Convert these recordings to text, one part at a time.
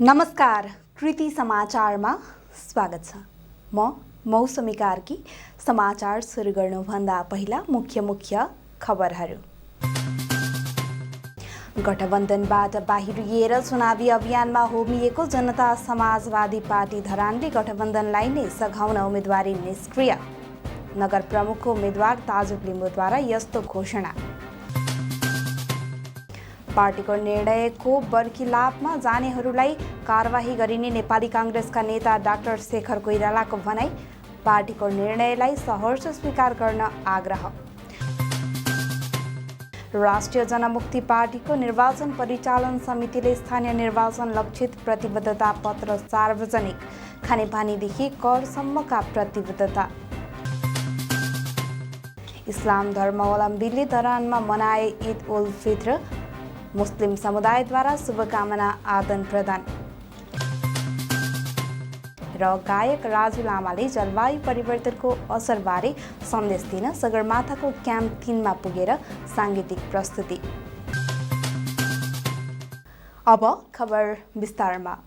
नमस्कार, कृति समाचारमा स्वागत छ। म मौसमी कार्की। समाचार सुरु गर्नुभन्दा पहिला मुख्य खबरहरू। गठबन्धनबाट बाहिरिएर चुनावी अभियानमा होमिएको जनता समाजवादी पार्टी धरानले गठबन्धनलाई नै सघाउन उम्मेदवारी निष्क्रिय। नगर प्रमुखको उम्मेदवार ताजुब लिम्बूद्वारा यस्तो घोषणा। पार्टीको निर्णयको बर्खिलापमा जानेहरूलाई कारबाही गरिने नेपाली काङ्ग्रेसका नेता डाक्टर शेखर कोइरालाको भनाई। पार्टीको निर्णयलाई सहर्ष स्वीकार गर्न आग्रह। राष्ट्रिय जनमुक्ति पार्टीको निर्वाचन परिचालन समितिले स्थानीय निर्वाचन लक्षित प्रतिबद्धता पत्र सार्वजनिक। खानेपानीदेखि करसम्मका प्रतिबद्धता। इस्लाम धर्मावलम्बीले धरानमा मनाए ईद उल फित्र। मुस्लिम समुदायद्वारा शुभकामना आदान प्रदान। र गायक राजु लामाले जलवायु परिवर्तनको असरबारे सन्देश दिन सगरमाथाको क्याम्प 3 मा पुगेर साङ्गीतिक प्रस्तुति। अब खबर विस्तारमा।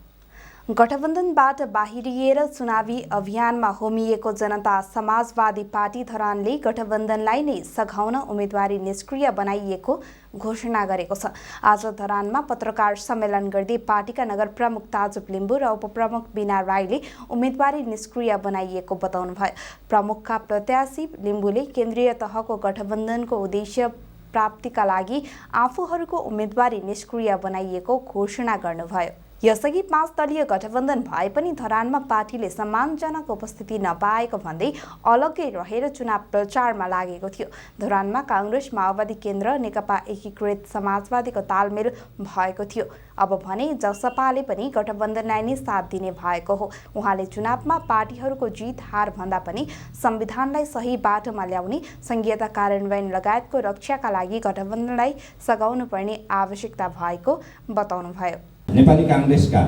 गठबन्धनबाट बाहिरिएर चुनावी अभियानमा होमिएको जनता समाजवादी पार्टी धरानले गठबन्धनलाई नै सघाउन उम्मेदवारी निष्क्रिय बनाइएको घोषणा गरेको छ। आज धरानमा पत्रकार सम्मेलन गर्दै पार्टीका नगर प्रमुख ताजुब लिम्बू र उपप्रमुख बिना राईले उम्मेदवारी निष्क्रिय बनाइएको बताउनुभयो। प्रमुखका प्रत्याशी लिम्बूले केन्द्रीय तहको गठबन्धनको उद्देश्य प्राप्तिका लागि आफूहरूको उम्मेदवारी निष्क्रिय बनाइएको घोषणा गर्नुभयो। यसअघि 5 दलीय गठबन्धन भए पनि धरानमा पार्टीले सम्मानजनक उपस्थिति नपाएको भन्दै अलग्गै रहेर चुनाव प्रचारमा लागेको थियो। धरानमा काङ्ग्रेस माओवादी केन्द्र नेकपा एकीकृत समाजवादीको तालमेल भएको थियो। अब भने जसपाले पनि गठबन्धनलाई नै साथ दिने भएको हो। उहाँले चुनावमा पार्टीहरूको जित हार भन्दा पनि संविधानलाई सही बाटोमा ल्याउने, संघीयता कार्यान्वयन लगायतको रक्षाका लागि गठबन्धनलाई सघाउनु पर्ने आवश्यकता भएको बताउनुभयो। नेपाली काङ्ग्रेसका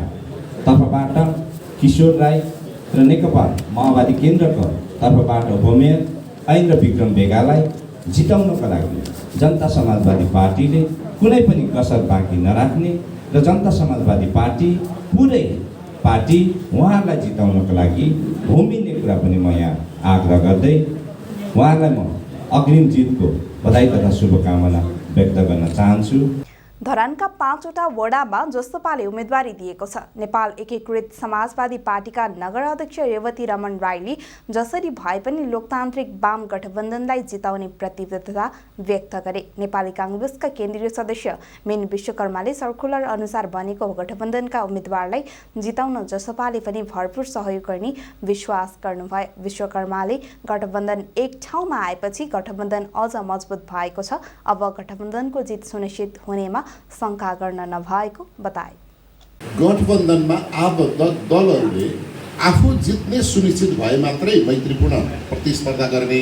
तर्फबाट किशोर राई र नेकपा माओवादी केन्द्रको तर्फबाट उपमेयर ऐन्द्र विक्रम बेगालाई जिताउनका लागि जनता समाजवादी पार्टीले कुनै पनि कसर बाँकी नराख्ने र जनता समाजवादी पार्टी पुरै पार्टी उहाँहरूलाई जिताउनका लागि होमिने कुरा पनि म यहाँ आग्रह गर्दै उहाँलाई म अग्रिम जितको बधाई तथा शुभकामना व्यक्त गर्न चाहन्छु। धरानका 5 वटा वडामा जसपाले उम्मेदवारी दिएको छ। नेपाल एकीकृत समाजवादी पार्टीका नगर अध्यक्ष रेवती रमन राईले जसरी भए पनि लोकतान्त्रिक वाम गठबन्धनलाई जिताउने प्रतिबद्धता व्यक्त गरे। नेपाली काङ्ग्रेसका केन्द्रीय सदस्य मेन विश्वकर्माले सर्कुलर अनुसार बनेको गठबन्धनका उम्मेदवारलाई जिताउन जसपाले पनि भरपूर सहयोग गर्ने विश्वास गर्नुभयो। विश्वकर्माले गठबन्धन एक ठाउँमा आएपछि गठबन्धन अझ मजबुत भएको छ। अब गठबन्धनको जित सुनिश्चित हुनेमा शङ्का गर्न नभएको बताए। गठबन्धनमा आबद्ध दलहरूले आफू जित्ने सुनिश्चित भए मात्रै मैत्रीपूर्ण प्रतिस्पर्धा गर्ने,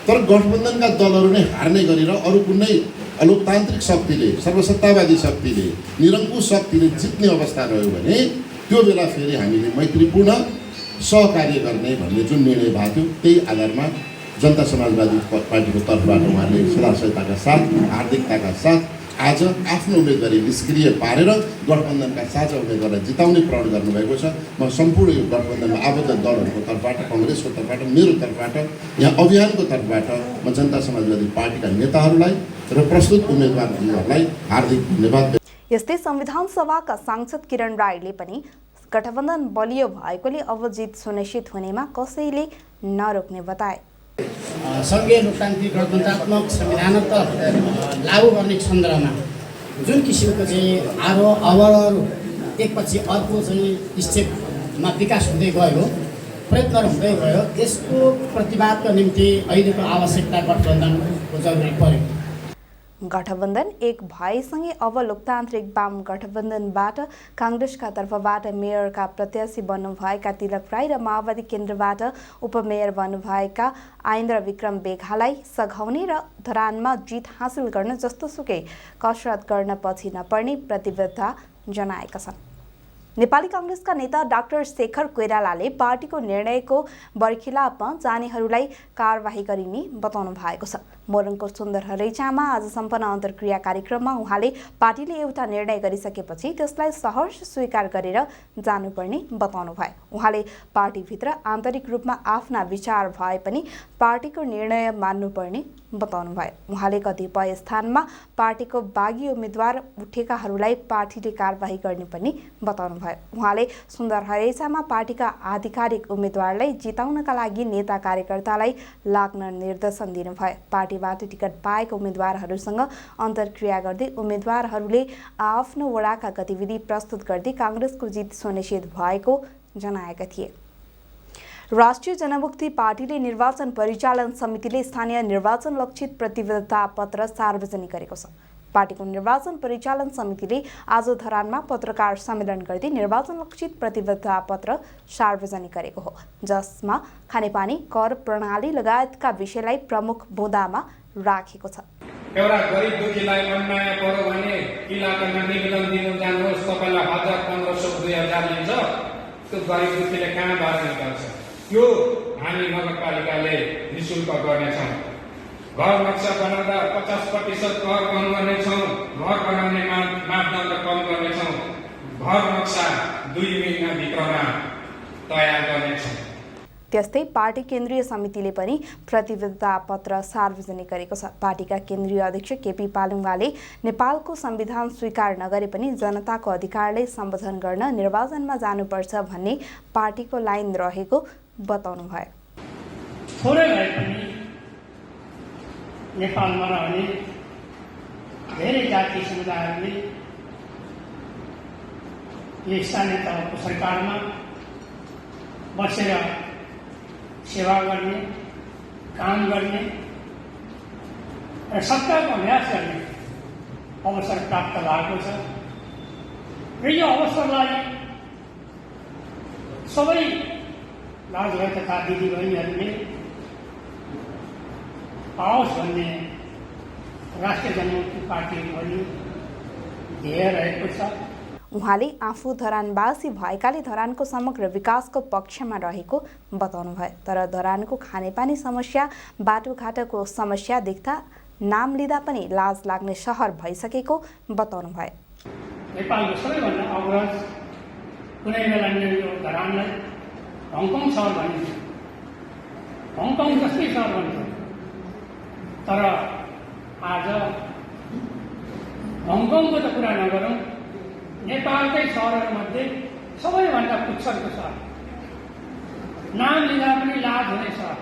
तर गठबन्धनका दलहरू नै हार्ने गरेर अरू कुनै अलोकतान्त्रिक शक्तिले, सर्वसत्तावादी शक्तिले, निरङ्कुश शक्तिले जित्ने अवस्था रह्यो भने त्यो बेला फेरि हामीले मैत्रीपूर्ण सहकार्य गर्ने भन्ने जुन निर्णय भएको थियो त्यही आधारमा जनता समाजवादी पार्टीको तर्फबाट उहाँले सदाशयताका साथ, हार्दिकताका साथ आज आफ्नो उम्मेदवारी निष्क्रिय पारेर गठबन्धनका साझा उम्मेदवारलाई जिताउने प्रण गर्नुभएको छ। म सम्पूर्ण यो गठबन्धनमा आबद्ध दलहरूको तर्फबाट, कङ्ग्रेसको तर्फबाट, मेरो तर्फबाट, यहाँ अभियानको तर्फबाट म जनता समाजवादी पार्टीका नेताहरूलाई र प्रस्तुत उम्मेदवारहरूलाई हार्दिक धन्यवाद। यस्तै संविधान सभाका सांसद किरण राईले पनि गठबन्धन बलियो भएकोले अब जित सुनिश्चित हुनेमा कसैले नरोक्ने बताए। सङ्घीय लोकतान्त्रिक गणतन्त्रात्मक संविधानत्त लागू गर्ने सन्दर्भमा जुन किसिमको चाहिँ अवरोधहरू एकपछि अर्को चाहिँ स्टेपमा विकास हुँदै गयो, प्रयत्न हुँदै गयो, यसको प्रतिवादको निम्ति अहिलेको आवश्यकता गठबन्धनको जरुरी पर्यो। गठबन्धन एक भएसँगै अब लोकतान्त्रिक वाम गठबन्धनबाट काङ्ग्रेसका तर्फबाट मेयरका प्रत्याशी बन्नुभएका तिलक राई र माओवादी केन्द्रबाट उपमेयर बन्नुभएका ऐन्द्र विक्रम बेगालाई सघाउने र धरानमा जित हासिल गर्न जस्तोसुकै कसरत गर्न पछि नपर्ने प्रतिबद्धता जनाएका छन्। नेपाली काङ्ग्रेसका नेता डाक्टर शेखर कोइरालाले पार्टीको निर्णयको बर्खिलापमा जानेहरूलाई कारबाही गरिने बताउनु भएको छ। मोरङको सुन्दर हरैचामा आज सम्पन्न अन्तर्क्रिया कार्यक्रममा उहाँले पार्टीले एउटा निर्णय गरिसकेपछि त्यसलाई सहर्ष स्वीकार गरेर जानुपर्ने बताउनुभयो। उहाँले पार्टीभित्र आन्तरिक रूपमा आफ्ना विचार भए पनि पार्टीको निर्णय मान्नुपर्ने बताउनुभयो। उहाँले कतिपय स्थानमा पार्टीको बागी उम्मेद्वार उठेकाहरूलाई पार्टीले कारबाही गर्ने पनि बताउनुभयो। उहाँले सुन्दर हरैचामा पार्टीका आधिकारिक उम्मेद्वारलाई जिताउनका लागि नेता कार्यकर्तालाई लाग्न निर्देशन दिनुभयो। पार्टीबाट टिकट पाएका उम्मेद्वारहरूसँग अन्तर्क्रिया गर्दै उम्मेद्वारहरूले आफ्नो वडाका गतिविधि प्रस्तुत गर्दै काङ्ग्रेसको जित सुनिश्चित भएको जनाएका थिए। राष्ट्रिय जनमुक्ति पार्टीले निर्वाचन परिचालन समितिले स्थानीय निर्वाचन लक्षित प्रतिबद्धता पत्र सार्वजनिक गरेको छ। पार्टीको निर्वाचन परिचालन समितिले आज धरानमा पत्रकार सम्मेलन गर्दै निर्वाचन लक्षित प्रतिबद्धता पत्र सार्वजनिक गरेको हो, जसमा खानेपानी कर प्रणाली लगायतका विषयलाई प्रमुख बुँदामा राखेको छ। एउटा गरिब दुखीलाई अन्याय पर्यो भने इलाकामा निवेदन दिनु जानुहोस्, तपाईलाई 1500 2000 लिन्छ। त्यो गरिब दुखीले कहाँ बाँड्ने गर्छ? यो हामी नगरपालिकाले निःशुल्क गर्नेछौँ। घर नक्सा बनाउँदा 50% कर कम गर्नेछौँ। घर बनाउने मापदण्ड कम गर्नेछौँ। घर नक्सा 2 महिनाभित्रमा तयार गर्नेछौँ। त्यस्तै पार्टी केन्द्रीय समितिले पनि प्रतिबद्धता पत्र सार्वजनिक गरेको छ। पार्टीका केन्द्रीय अध्यक्ष केपी पालुङवाले नेपालको संविधान स्वीकार नगरे पनि जनताको अधिकारलाई सम्बोधन गर्न निर्वाचनमा जानुपर्छ भन्ने पार्टीको लाइन रहेको बताउनुभयो। थोरै भए पनि नेपालमा रहने धेरै जाति समुदायहरूले यो स्थानीय तहको सरकारमा बसेर सेवा गर्ने, काम गर्ने र सत्ताको अभ्यास गर्ने अवसर प्राप्त भएको छ र यो अवसरलाई सबै दाजुभाइ तथा दिदीबहिनीहरूले पाओस् भन्ने राष्ट्रिय जनमुक्ति पार्टीको पनि ध्येय रहेको छ। उहाँले आफू धरानवासी भएकाले धरानको समग्र विकासको पक्षमा रहेको बताउनुभयो। तर धरानको खानेपानी समस्या, बाटोघाटोको समस्या देख्दा नाम लिँदा पनि लाज लाग्ने सहर भइसकेको बताउनुभयो। नेपालको सबैभन्दा अग्रज कुनै बेला यो धरानलाई हङकङ सहर भनिन्छ, हङकङ जस्तै सहर भन्छ। तर आज हङकङको त कुरा नगरौँ, नेपालकै सहरहरूमध्ये सबैभन्दा पुच्छरको सहर, नाम लिँदा पनि लाज हुने सहर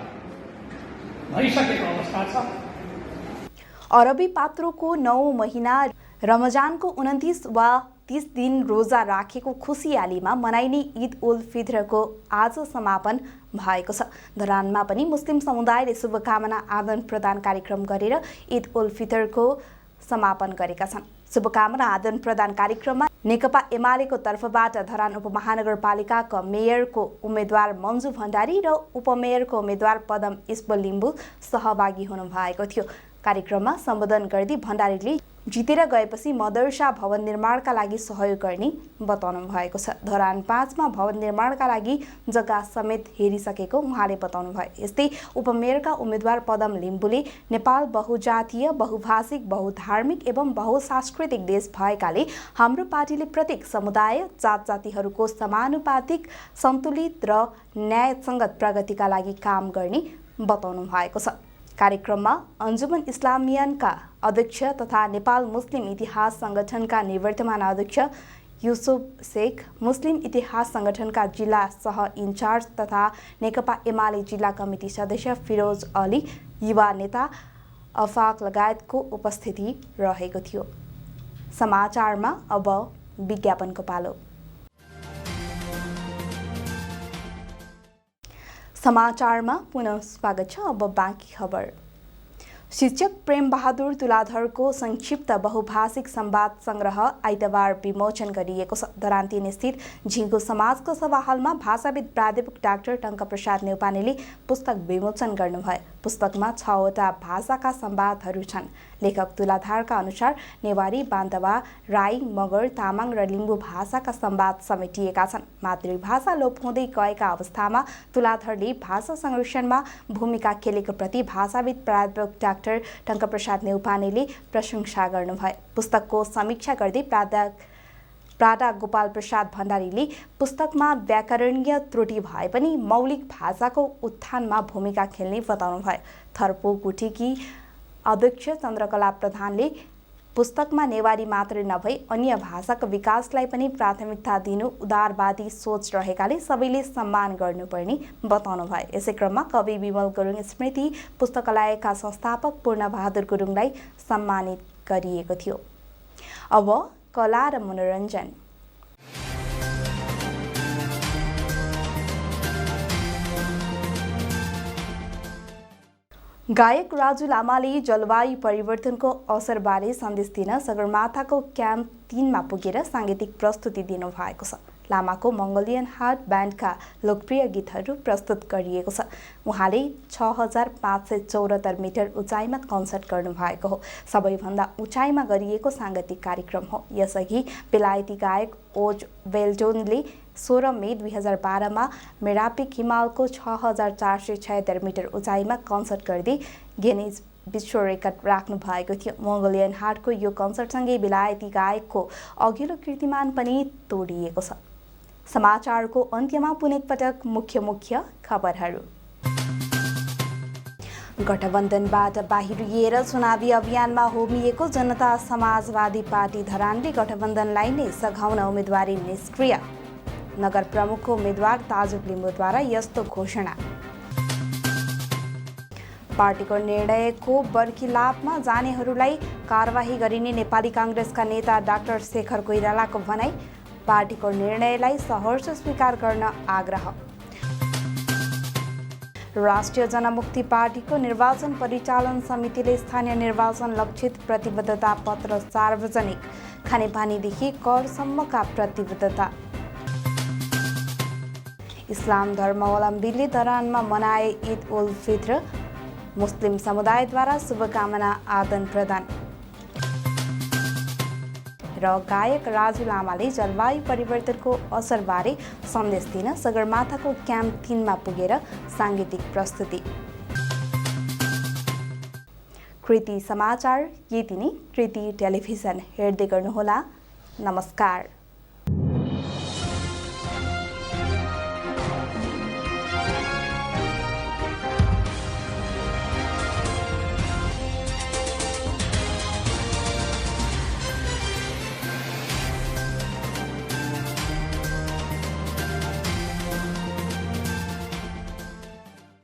भइसकेको अवस्था छ। अरबी पात्रोको 9 महिना रमजानको 29 वा 30 दिन रोजा राखेको खुसियालीमा मनाइने ईद उल फितरको आज समापन भएको छ। धरानमा पनि मुस्लिम समुदायले शुभकामना आदान प्रदान कार्यक्रम गरेर ईद उल फितरको समापन गरेका छन्। शुभकामना आदान प्रदान कार्यक्रममा नेकपा एमालेको तर्फबाट धरान उपमहानगरपालिकाको मेयरको उम्मेद्वार मन्जु भण्डारी र उपमेयरको उम्मेद्वार पदम इस्बल लिम्बू सहभागी हुनुभएको थियो। कार्यक्रममा सम्बोधन गर्दै भण्डारीले जितेर गएपछि मदरसा भवन निर्माणका लागि सहयोग गर्ने बताउनु भएको छ। धरान 5 मा भवन निर्माणका लागि जग्गा समेत हेरिसकेको उहाँले बताउनु भयो। यस्तै उपमेयरका उम्मेद्वार पदम लिम्बूले नेपाल बहुजातीय, बहुभाषिक, बहुधार्मिक एवं बहुसांस्कृतिक देश भएकाले हाम्रो पार्टीले प्रत्येक समुदाय, जात जातिहरूको समानुपातिक, सन्तुलित र न्यायसङ्गत प्रगतिका लागि काम गर्ने बताउनु भएको छ। कार्यक्रममा अन्जुमन इस्लामियनका अध्यक्ष तथा नेपाल मुस्लिम इतिहास सङ्गठनका निवर्तमान अध्यक्ष युसुफ शेख, मुस्लिम इतिहास सङ्गठनका जिल्ला सह इन्चार्ज तथा नेकपा एमाले जिल्ला कमिटी सदस्य फिरोज अली, युवा नेता अफाक लगायतको उपस्थिति रहेको थियो। समाचारमा अब विज्ञापनको पालो। समाचारमा पुनः स्वागत छ। अब बाँकी खबर। शिक्षक प्रेम बहादुर तुलाधरको संक्षिप्त बहुभाषिक संवाद संग्रह आइतबार विमोचन गरिएको छ। धरान 3 स्थित झिङ्गो समाजको सभा हलमा भाषाविद प्राध्यापक डाक्टर टङ्क प्रसाद नेउपानेले पुस्तक विमोचन गर्नुभयो। पुस्तकमा 6वटा भाषाका संवादहरू छन्। लेखक तुलाधारका अनुसार नेवारी, बान्धवा, राई, मगर, तामाङ र लिम्बू भाषाका संवाद समेटिएका छन्। मातृभाषा लोप हुँदै गएका अवस्थामा तुलाधरले भाषा संरक्षणमा भूमिका खेलेको प्रति भाषाविद प्राध्यापक डाक्टर टङ्कप्रसाद नेउपानेले प्रशंसा गर्नुभयो। पुस्तकको समीक्षा गर्दै प्राडा गोपाल प्रसाद भण्डारीले पुस्तकमा व्याकरणीय त्रुटि भए पनि मौलिक भाषाको उत्थानमा भूमिका खेल्ने बताउनुभयो। थर्पो गुठीकी अध्यक्ष चन्द्रकला प्रधानले पुस्तकमा नेवारी मात्रै नभई अन्य भाषाको विकासलाई पनि प्राथमिकता दिनु उदारवादी सोच रहेकाले सबैले सम्मान गर्नुपर्ने बताउनुभयो। यसै क्रममा कवि विमल गुरुङ स्मृति पुस्तकालयका संस्थापक पूर्णबहादुर गुरुङलाई सम्मानित गरिएको थियो। अब कला र मनोरञ्जन। गायक राजु लामाले जलवायु परिवर्तनको असरबारे सन्देश दिन सगरमाथाको क्याम्प 3 मा पुगेर साङ्गीतिक प्रस्तुति दिनुभएको छ। लामाको मङ्गोलियन हार्ट ब्यान्डका लोकप्रिय गीतहरू प्रस्तुत गरिएको छ। उहाँले 6574 मिटर उचाइमा कन्सर्ट गर्नुभएको हो। सबैभन्दा उचाइमा गरिएको साङ्गीतिक कार्यक्रम हो। यसअघि बेलायती गायक ओज वेल्डोनले 16 मे 2012 मा मेरापिक हिमालको 6476 मिटर उचाइमा कन्सर्ट गर्दै गिनिज विश्व रेकर्ड राख्नु भएको थियो। मङ्गोलियन हार्टको यो कन्सर्टसँगै बेलायती गायकको अघिल्लो कीर्तिमान पनि तोडिएको छ। समाचारको अन्त्यमा पुनः एकपटक मुख्य खबरहरू। गठबन्धनबाट बाहिरिएर चुनावी अभियानमा होमिएको जनता समाजवादी पार्टी धरानले गठबन्धनलाई नै सघाउन उम्मेदवारी निष्क्रिय। नगर प्रमुखको उम्मेद्वार ताजुब लिम्बूद्वारा यस्तो घोषणा। पार्टीको निर्णयको बर्खिलापमा जानेहरूलाई कारबाही गरिने नेपाली काङ्ग्रेसका नेता डाक्टर शेखर कोइरालाको भनाई। पार्टीको निर्णयलाई सहर्ष स्वीकार गर्न आग्रह। राष्ट्रिय जनमुक्ति पार्टीको निर्वाचन परिचालन समितिले स्थानीय निर्वाचन लक्षित प्रतिबद्धता पत्र सार्वजनिक। खानेपानीदेखि करसम्मका प्रतिबद्धता। इस्लाम धर्मावलम्बीले धरानमा मनाए ईद उल फित्र। मुस्लिम समुदायद्वारा शुभकामना आदान प्रदान। र गायक राजु लामाले जलवायु परिवर्तनको असरबारे सन्देश दिन सगरमाथाको क्याम्प 3 मा पुगेर साङ्गीतिक प्रस्तुति। कृति समाचार यति नै। कृति टेलिभिजन हेर्दै गर्नुहोला। नमस्कार।